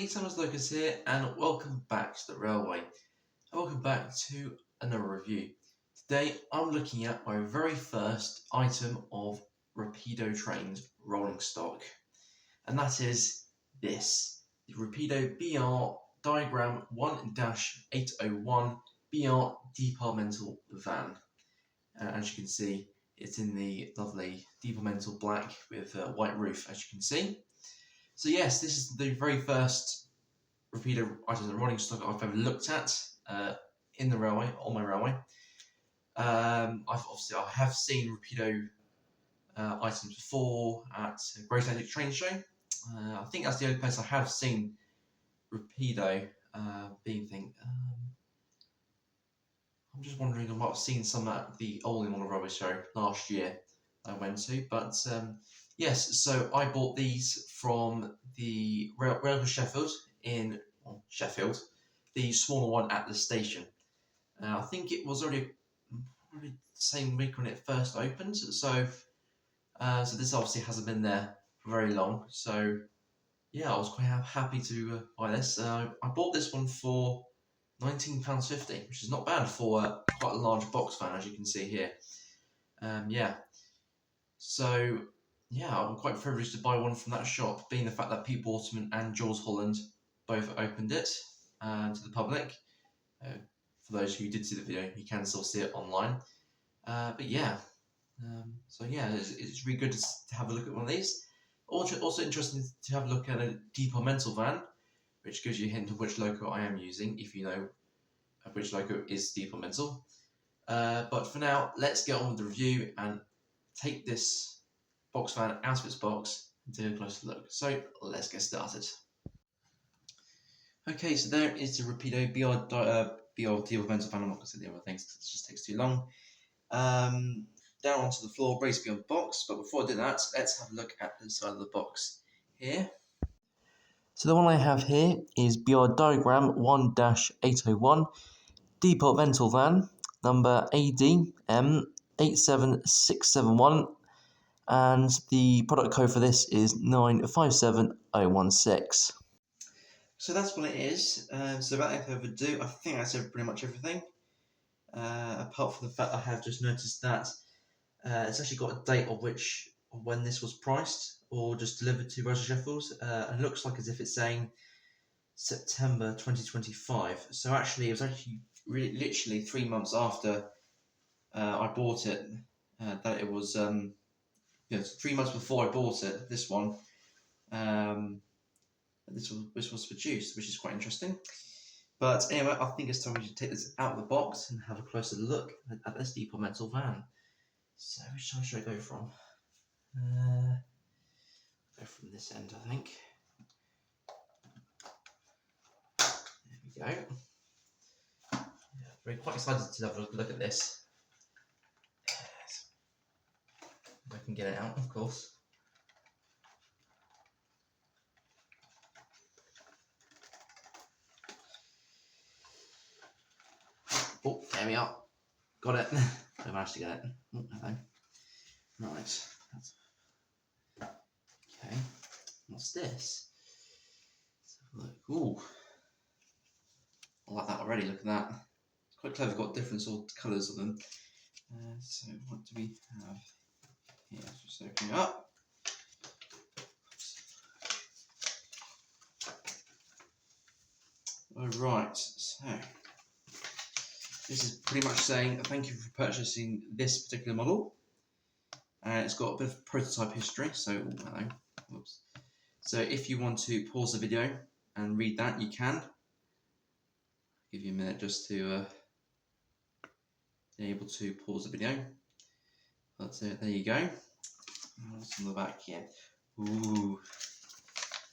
everybody, Thomas Locos here, and welcome back to the railway. And welcome back to another review. Today I'm looking at my very first item of Rapido Trains rolling stock, and that is this, the Rapido BR Diagram 1-801 BR Departmental van. As you can see, it's in the lovely Departmental black with a white roof, as you can see. So yes, this is the very first Rapido items and rolling stock I've ever looked at in the railway, on my railway. I have seen Rapido items before at Great Atlantic Train Show. I think that's the only place I have seen Rapido being thing. I'm just wondering, I might have seen some at the Oldham on a Railway Show last year I went to, but yes, so I bought these from the Railway Sheffield in Sheffield, the smaller one at the station. I think it was already the same week when it first opened, so this obviously hasn't been there for very long. So yeah, I was quite happy to buy this. I bought this one for £19.50, which is not bad for quite a large box fan, as you can see here. Yeah, so yeah, I'm quite privileged to buy one from that shop, being the fact that Pete Waterman and Jules Holland both opened it to the public. For those who did see the video, you can still see it online. But yeah, so yeah, it's really good to have a look at one of these. Also interesting to have a look at a Departmental van, which gives you a hint of which loco I am using, if you know which loco is Departmental. But for now, let's get on with the review and take this box fan out of its box and take a closer look. So let's get started. Okay, so there is the Rapido BR Departmental fan. I'm not going to say the other things because it just takes too long. Down onto the floor, brace beyond the box. But before I do that, let's have a look at the side of the box here. So the one I have here is BR Diagram 1-801 Departmental van, number ADM 87671, and the product code for this is 957016. So that's what it is. So without any further ado, I think that's pretty much everything. Apart from the fact I have just noticed that it's actually got a date of when this was priced or just delivered to Roger Sheffield. And it looks like as if it's saying September 2025. So actually, it was actually literally 3 months after I bought it that it was. 3 months before I bought it, this one. This was produced, which is quite interesting. But anyway, I think it's time we should take this out of the box and have a closer look at this Departmental van. So which side should I go from? Go from this end, I think. There we go. Yeah, very quite excited to have a look at this. If I can get it out, of course. Oh, there we are. Got it. I managed to get it. Oh, hello. Right. Okay. What's this? Let's have a look. Ooh. I like that already. Look at that. It's quite clever. Got different sort of colours of them. So what do we have here? Just opening up. Alright, so this is pretty much saying thank you for purchasing this particular model. It's got a bit of prototype history, so hello. Whoops. So if you want to pause the video and read that, you can. I'll give you a minute just to be able to pause the video. But there you go. What's on the back here? Ooh,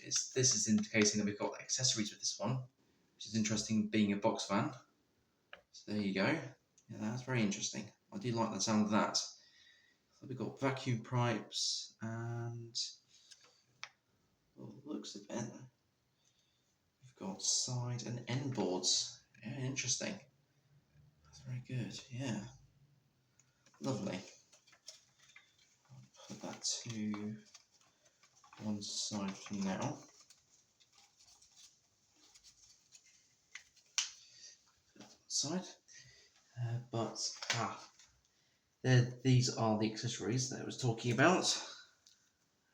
this is indicating that we've got accessories with this one, which is interesting, being a box fan. So there you go. Yeah, that's very interesting. I do like the sound of that. So we've got vacuum pipes and looks a bit. We've got side and end boards. Yeah, interesting. That's very good. Yeah, lovely. I'll put that to one side for now. side. But these are the accessories that I was talking about.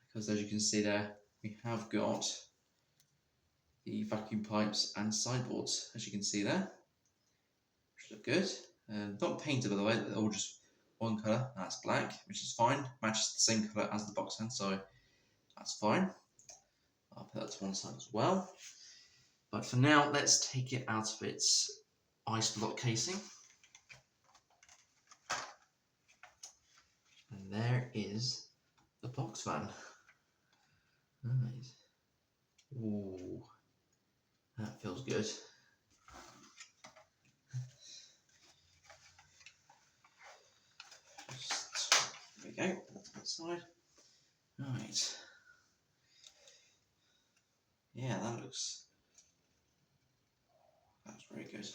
Because as you can see there, we have got the vacuum pipes and sideboards, as you can see there, which look good. Not painted, by the way, they're all just one colour, that's black, which is fine, matches the same colour as the box fan, so that's fine. I'll put that to one side as well. But for now, let's take it out of its ice block casing. And there is the box fan. Nice. Ooh, that feels good. There we go, that's that side. Right. Yeah, that's very good.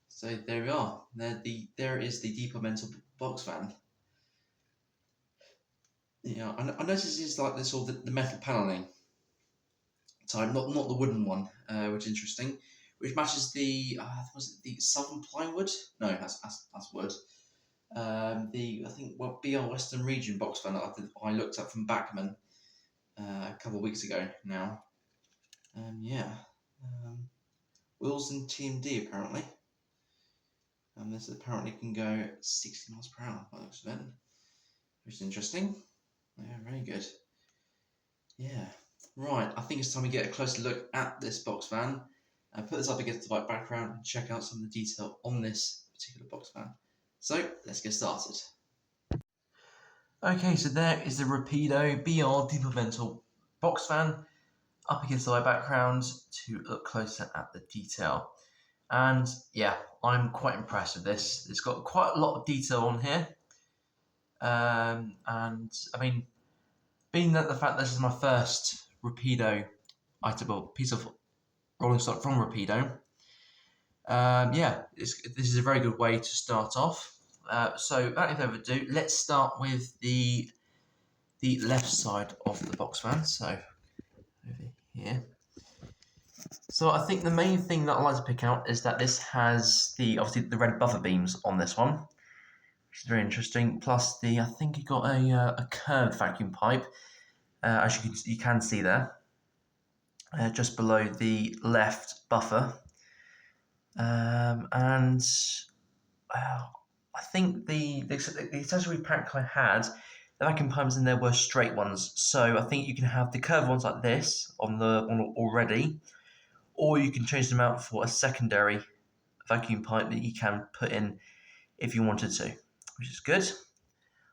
So there we are. There is the Departmental box fan. Yeah, I noticed it's like this, all the metal paneling type, not the wooden one, which is interesting. Which matches the was it the Southern plywood? No, that's wood. I think BR Western Region box fan that I looked at from Bachmann a couple of weeks ago now. Yeah, wheels and TMD apparently. And this apparently can go 60 miles per hour by the looks of it, which is interesting. Yeah, very good. Yeah, right. I think it's time we get a closer look at this box fan and put this up against the white background and check out some of the detail on this particular box fan. So let's get started. Okay, so there is the Rapido BR Departmental box fan up against the white background to look closer at the detail. And yeah, I'm quite impressed with this. It's got quite a lot of detail on here. And I mean, being that the fact this is my first Rapido item, or piece of rolling stock from Rapido, yeah, this is a very good way to start off. So without any further ado, let's start with the left side of the box fan. So over here. So I think the main thing that I like to pick out is that this has obviously the red buffer beams on this one, which is very interesting. Plus I think you got a curved vacuum pipe, as you can see there, just below the left buffer, and I think the accessory pack I had, the vacuum pipes in there were straight ones. So I think you can have the curved ones like this on the one already, or you can change them out for a secondary vacuum pipe that you can put in if you wanted to, which is good.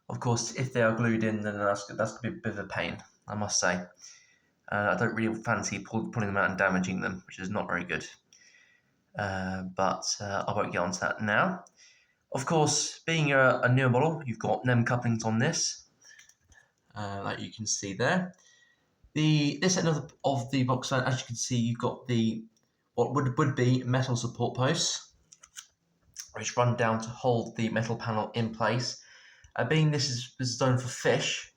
Of course, if they are glued in, then that's going to be a bit of a pain, I must say. I don't really fancy pulling them out and damaging them, which is not very good. But I won't get onto that now. Of course, being a newer model, you've got NEM couplings on this, like you can see there. This end of the box fan, as you can see, you've got what would be metal support posts, which run down to hold the metal panel in place. Being this is done for fish,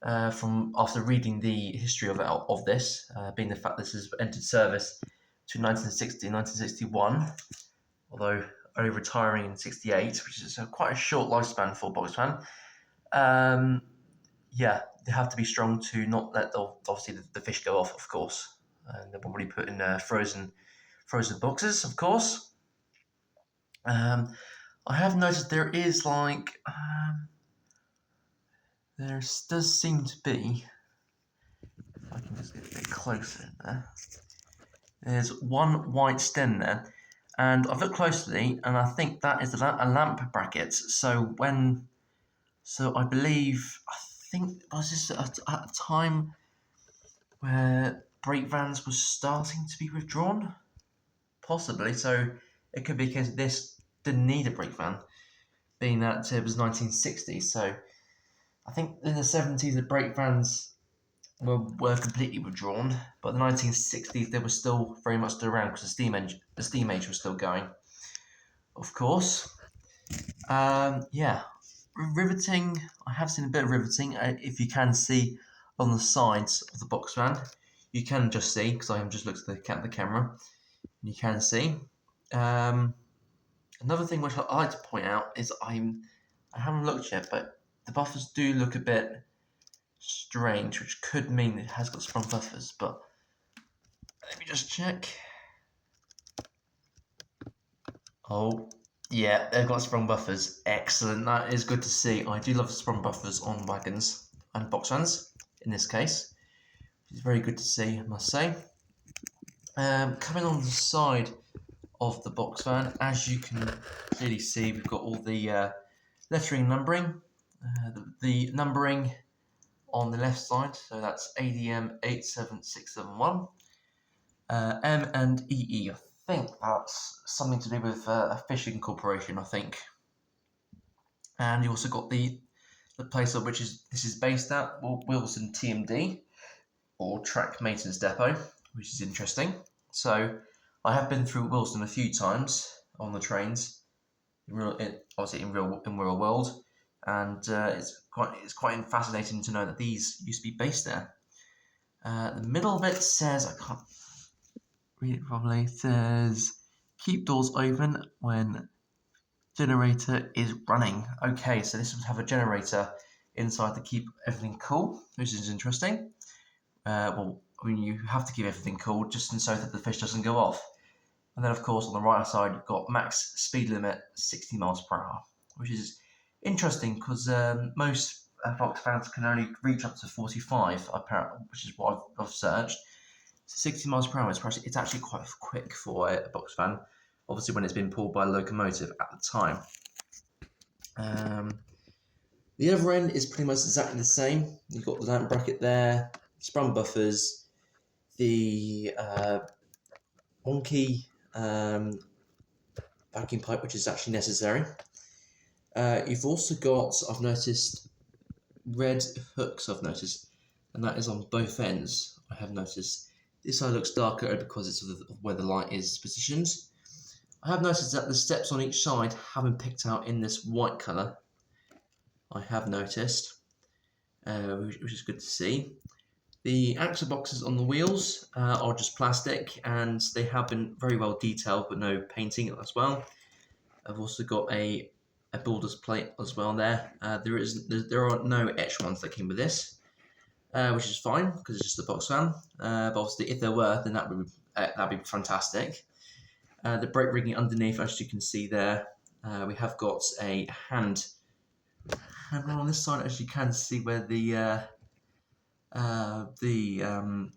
from after reading the history of this, being the fact this has entered service to 1960 and 1961, although only retiring in 68, which is quite a short lifespan for box fan. Yeah, they have to be strong to not let obviously the fish go off, of course. And they're probably put in frozen boxes, of course. I have noticed there is there does seem to be, if I can just get a bit closer in there, there's one white stem there, and I've looked closely, and I think that is a lamp bracket. So I think was this at a time where brake vans was starting to be withdrawn, possibly. So it could be a case that this didn't need a brake van, being that it was 1960. So I think in the 70s the brake vans were completely withdrawn, but in the 1960s they were still very much still around because the steam age was still going, of course. Yeah, riveting. I have seen a bit of riveting. If you can see on the sides of the box fan, you can just see, because I have just looked at the camera, and you can see. Another thing which I like to point out is I haven't looked yet, but the buffers do look a bit strange, which could mean it has got sprung buffers, but let me just check. Oh, yeah, they've got sprung buffers. Excellent, that is good to see. I do love sprung buffers on wagons and box vans, in this case. It's very good to see, I must say. Coming on the side of the box van, as you can clearly see, we've got all the lettering numbering. The numbering on the left side, so that's ADM 87671. M and EE, I think that's something to do with a fishing corporation, I think. And you also got the place of which this is based at, Wilson TMD, or Track Maintenance Depot, which is interesting. So I have been through Wilson a few times on the trains, obviously in real world, and it's quite fascinating to know that these used to be based there. The middle bit says, I can't read it properly, it says keep doors open when generator is running. Okay, so this would have a generator inside to keep everything cool, which is interesting. Well, I mean, you have to keep everything cool just so that the fish doesn't go off. And then, of course, on the right side, you've got max speed limit 60 miles per hour, which is interesting because most box vans can only reach up to 45, apparently, which is what I've searched. So 60 miles per hour it's actually quite quick for a box van, obviously when it's been pulled by a locomotive at the time. The other end is pretty much exactly the same. You've got the lamp bracket there, sprung buffers, the wonky vacuum pipe, which is actually necessary. You've also got, I've noticed, red hooks, and that is on both ends, I have noticed. This side looks darker because it's of where the light is positioned. I have noticed that the steps on each side have been picked out in this white colour. I have noticed, which is good to see. The axle boxes on the wheels are just plastic, and they have been very well detailed, but no painting as well. I've also got a builder's plate as well there. There are no etched ones that came with this, which is fine because it's just a box van. But obviously, if there were, then that'd be fantastic. The brake rigging underneath, as you can see there, we have got a hand on this side, as you can see where the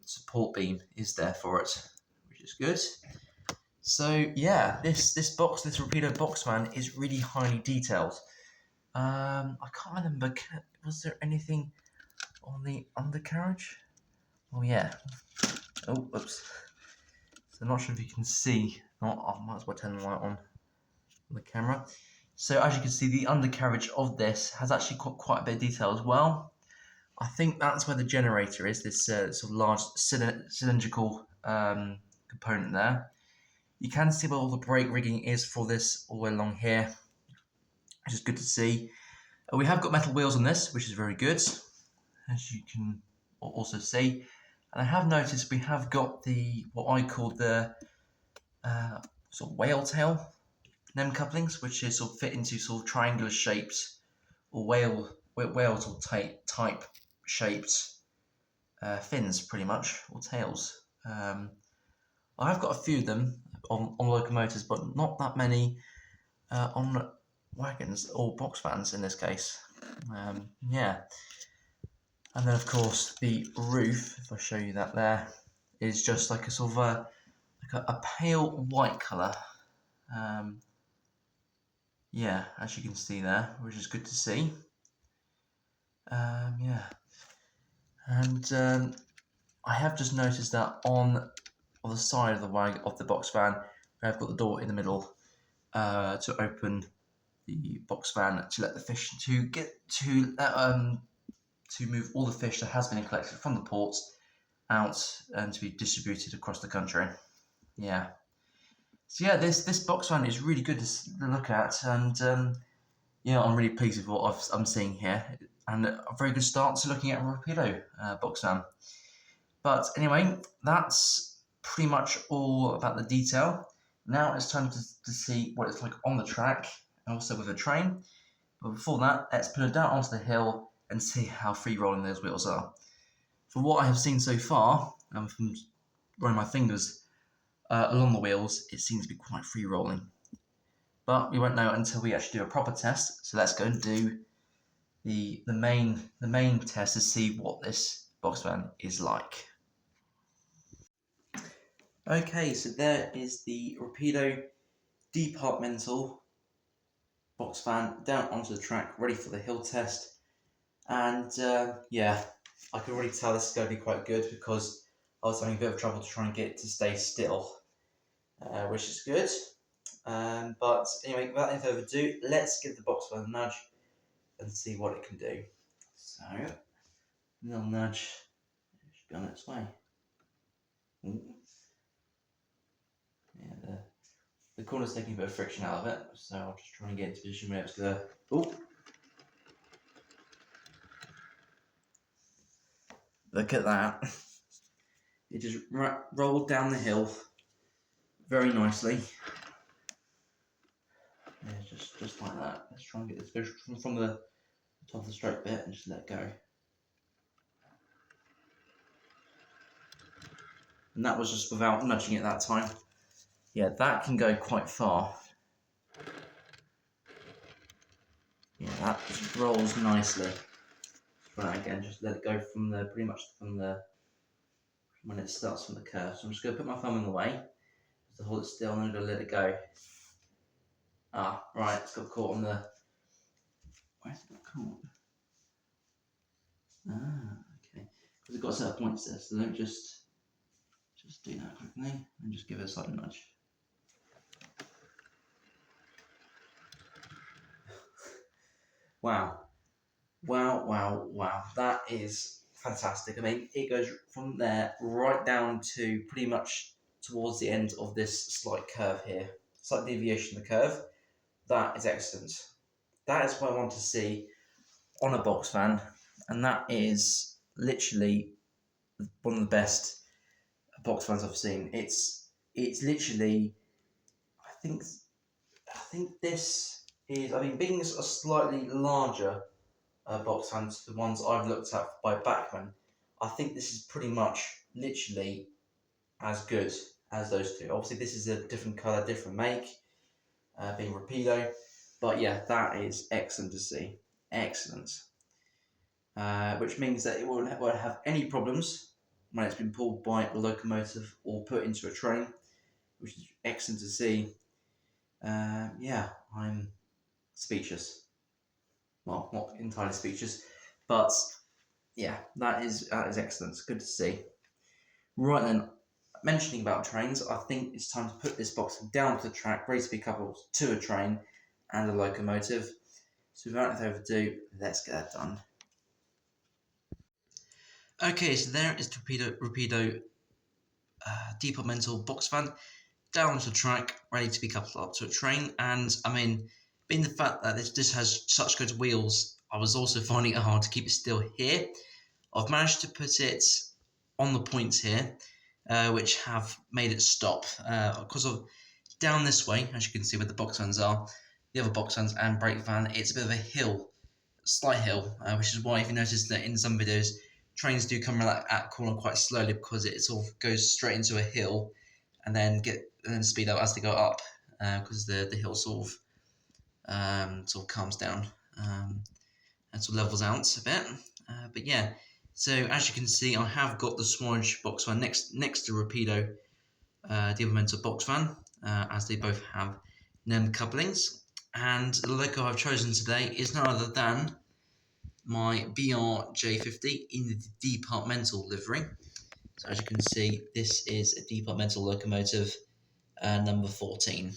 support beam is there for it, which is good. So yeah, this Rapido box van is really highly detailed. I can't remember, was there anything on the undercarriage? Oh yeah. Oh, oops. So I'm not sure if you can see. I might as well turn the light on the camera. So as you can see, the undercarriage of this has actually got quite a bit of detail as well. I think that's where the generator is, this sort of large cylindrical component there. You can see where all the brake rigging is for this all the way along here, which is good to see. We have got metal wheels on this, which is very good, as you can also see. And I have noticed we have got what I call the sort of whale tail NEM couplings, which is sort of fit into sort of triangular shapes or whale sort of type shaped fins, pretty much, or tails. I have got a few of them on locomotives, but not that many on wagons or box vans in this case. Yeah. And then, of course, the roof, if I show you that there, is just like a sort of a pale white colour. Yeah, as you can see there, which is good to see. Yeah. And I have just noticed that on the side of the box van, I've got the door in the middle to open the box van to let the fish to move all the fish that has been collected from the ports out and to be distributed across the country. Yeah. So yeah, this box van is really good to look at, and yeah, I'm really pleased with what I'm seeing here, and a very good start to looking at a Rapido box van. But anyway, that's pretty much all about the detail. Now it's time to see what it's like on the track and also with a train. But before that, let's put it down onto the hill and see how free rolling those wheels are. From what I have seen so far, and from running my fingers along the wheels, it seems to be quite free rolling. But we won't know until we actually do a proper test. So let's go and do the main test to see what this box van is like. Okay, so there is the Rapido Departmental box van down onto the track, ready for the hill test. And yeah, I can already tell this is going to be quite good because I was having a bit of trouble to try and get it to stay still, which is good. But anyway, without any further ado, let's give the box van a nudge and see what it can do. So, a little nudge, it should be on its way. Ooh. Yeah, the corner's taking a bit of friction out of it, so I'll just try and get into a position where it's going to... Oh! Look at that. It just rolled down the hill very nicely. Yeah, just like that. Let's try and get this from the top of the stroke bit and just let go. And that was just without nudging it that time. Yeah, that can go quite far. Yeah, that just rolls nicely. Try that again, just let it go from the, pretty much from when it starts from the curve. So I'm just going to put my thumb in the way, just to hold it still, and I'm going to let it go. Ah, right, it's got caught on the... Where's it got caught? Ah, okay. Because it's got a set of points there, so don't just do that quickly, and just give it a slight nudge. Wow. Wow. That is fantastic. I mean, it goes from there right down to pretty much towards the end of this slight curve here. Slight deviation of the curve. That is excellent. That is what I want to see on a box van, and that is literally one of the best box vans I've seen. It's literally, I think this is, I mean, being a slightly larger box fans to the ones I've looked at by Bachmann, I think this is pretty much literally as good as those two. Obviously, this is a different colour, different make, being Rapido, but yeah, that is excellent to see. Excellent. Which means that it won't have any problems when it's been pulled by a locomotive or put into a train, which is excellent to see. Yeah, I'm speechless. Well, not entirely speechless, but yeah, that is excellent. It's good to see. Right then, mentioning about trains, I think it's time to put this box down to the track, ready to be coupled to a train and a locomotive. So without further ado, let's get that done. Okay, so there is the Rapido Departmental box van down to the track, ready to be coupled up to a train. And I mean, being the fact that this has such good wheels, I was also finding it hard to keep it still here. I've managed to put it on the points here, which have made it stop. Because of down this way, as you can see where the box vans are, the other box vans and brake van, it's a bit of a hill, slight hill, which is why if you notice that in some videos, trains do come around that corner quite slowly because it sort of goes straight into a hill and then speed up as they go up, because the hill sort of calms down and sort of levels out a bit. But yeah, so as you can see, I have got the Swanage box van next to Rapido Departmental box van, as they both have NEM couplings. And the loco I've chosen today is none other than my BRJ50 in the Departmental livery. So as you can see, this is a Departmental locomotive number 14,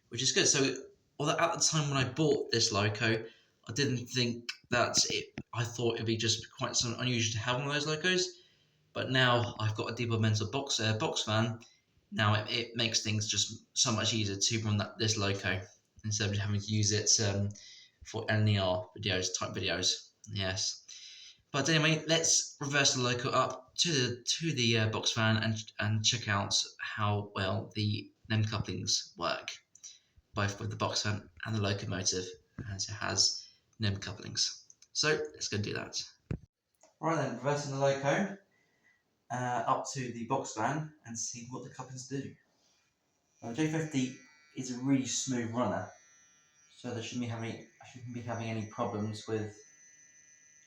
which is good. So although at the time when I bought this loco, I didn't think that I thought it'd be just quite something unusual to have one of those locos. But now I've got a Departmental box van. Now it makes things just so much easier to run this loco instead of having to use it for NER type videos. Yes. But anyway, let's reverse the loco up to the box van and check out how well the NEM couplings work, both with the box fan and the locomotive, as it has NEM couplings. So let's go and do that. Right then, reversing the loco up to the box fan and see what the couplings do. Now, the J50 is a really smooth runner, so I shouldn't be having any problems with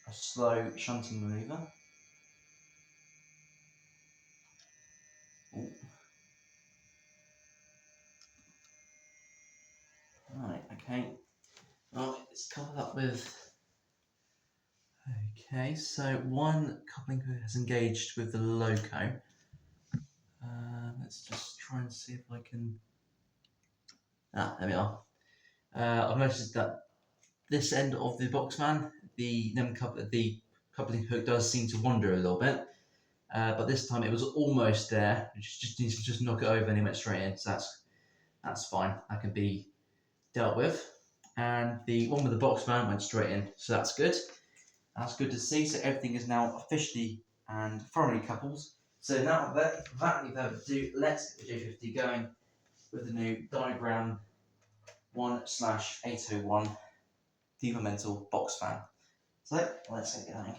a slow shunting manoeuvre. Ooh. Right, okay. Well, it's coupled up with. Okay, so one coupling has engaged with the loco. Let's just try and see if I can. Ah, there we are. I've noticed that this end of the box fan, the coupling hook does seem to wander a little bit, but this time it was almost there. It just needs to just knock it over and it went straight in. So that's fine. That can be dealt with. And the one with the box fan went straight in, so that's good. That's good to see. So everything is now officially and thoroughly coupled. So now without any further ado, let's get the J50 going with the new Diagram 1/801 Departmental box fan. So let's get going.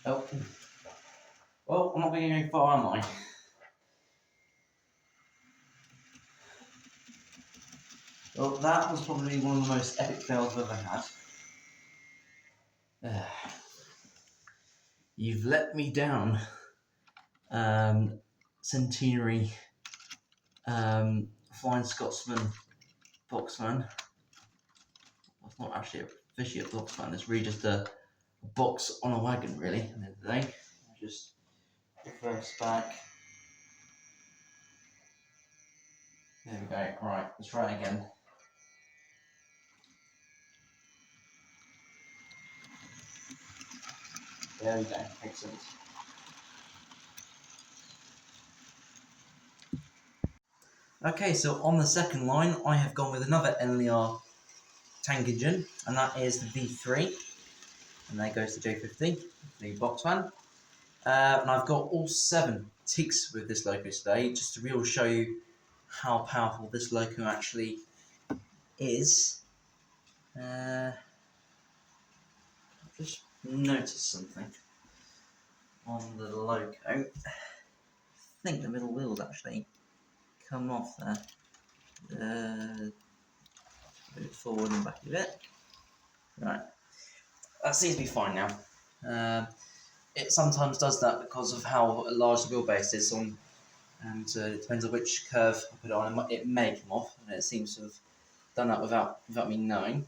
Oh, well, I'm not going very far, am I? Well, that was probably one of the most epic fails I've ever had. You've let me down, centenary Flying Scotsman boxman. That's not actually officially a boxman, it's really just a box on a wagon, really, at the end of the day. I'll just reverse back. There we go. Right, let's try it again. There we go. Excellent. Okay, so on the second line, I have gone with another NLR tank engine, and that is the V3. And there goes the J50, the box fan. And I've got all 7 ticks with this loco today, just to really show you how powerful this loco actually is. I've just noticed something on the loco. I think the middle wheel's actually come off there. Move forward and back a bit. Right, that seems to be fine now. It sometimes does that because of how large the wheelbase is on, and it depends on which curve I put it on. It may come off, and it seems to have done that without me knowing.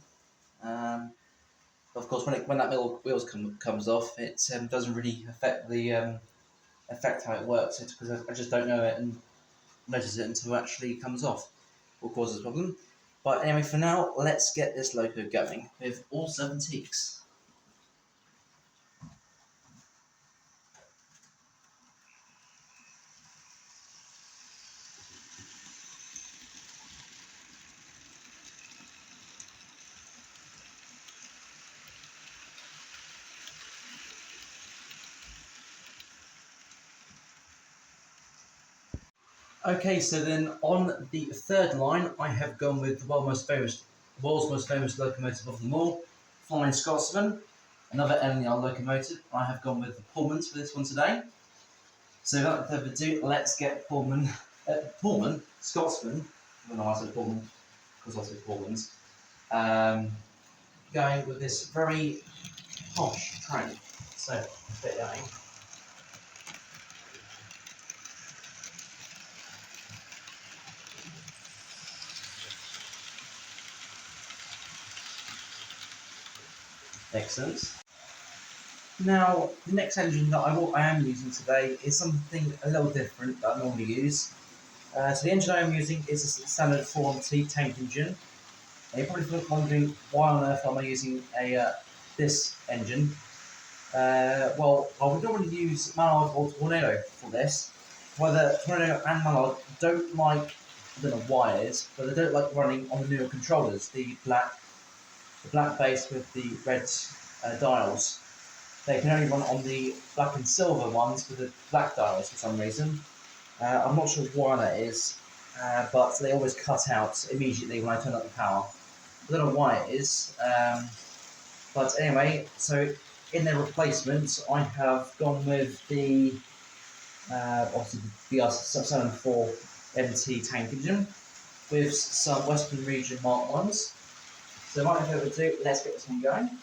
Of course, when that middle wheels comes off, it doesn't really affect how it works. It's because I just don't know it and notice it until it actually comes off, or causes a problem. But anyway, for now, let's get this loco going with all 7 teaks. Okay, so then on the third line, I have gone with the world's most famous locomotive of them all, Flying Scotsman, another NLR locomotive. I have gone with the Pullmans for this one today. So without further ado, let's get Scotsman, I don't know why I said Pullman, because I said Pullmans, going with this very posh train. So let's get going. Excellent. Now, the next engine that I am using today is something a little different that I normally use. So the engine I am using is a standard 4MT tank engine. Now you're probably wondering why on earth am I using this engine. Well, I would normally use Mallard or Tornado for this. Whether Tornado and Mallard don't like I don't know why it is, but they don't like running on the newer controllers. The black base with the red dials. They can only run on the black and silver ones with the black dials for some reason. I'm not sure why that is, but they always cut out immediately when I turn up the power. I don't know why it is, but anyway, so in their replacement, I have gone with the obviously the BR704 MT tank engine with some Western Region Mark 1s. So without further ado, let's get this one going.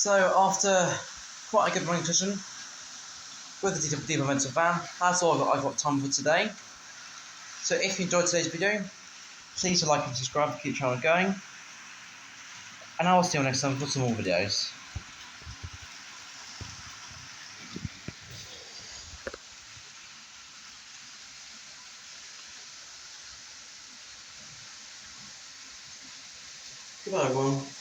So after quite a good running session with the Departmental van, that's all I've got time for today. So if you enjoyed today's video, please like and subscribe to keep the channel going. And I will see you next time for some more videos. Goodbye, everyone.